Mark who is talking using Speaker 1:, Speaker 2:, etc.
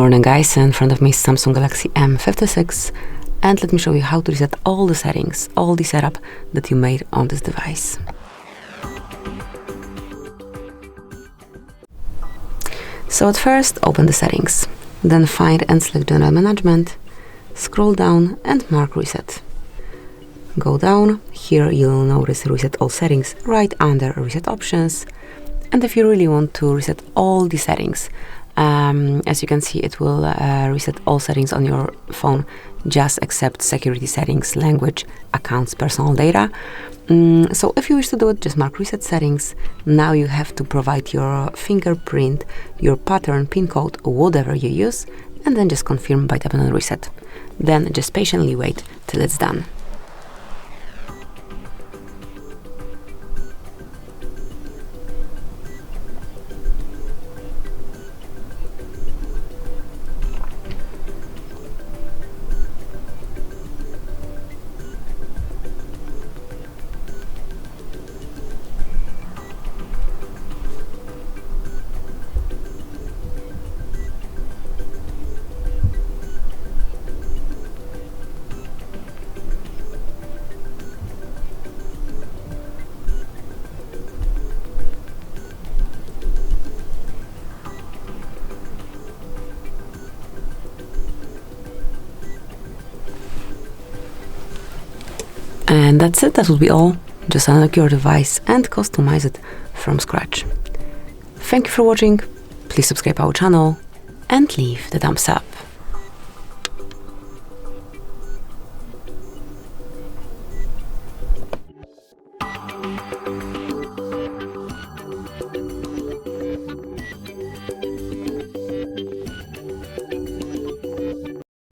Speaker 1: morning, guys. In front of me is Samsung Galaxy M56, and let me show you how to reset all the settings, all the setup that you made on this device. So at first, open the settings, then find and select General Management, scroll down and mark Reset. Go down, here you'll notice Reset All Settings right under Reset Options, and if you really want to reset all the settings, as you can see, it will reset all settings on your phone, just except security settings, language, accounts, personal data. So if you wish to do it, just mark Reset Settings. Now you have to provide your fingerprint, your pattern, PIN code, whatever you use, and then just confirm by tapping on Reset. Then just patiently wait till it's done. And that's it, that will be all. Just unlock your device and customize it from scratch. Thank you for watching, please subscribe our channel and leave the thumbs up.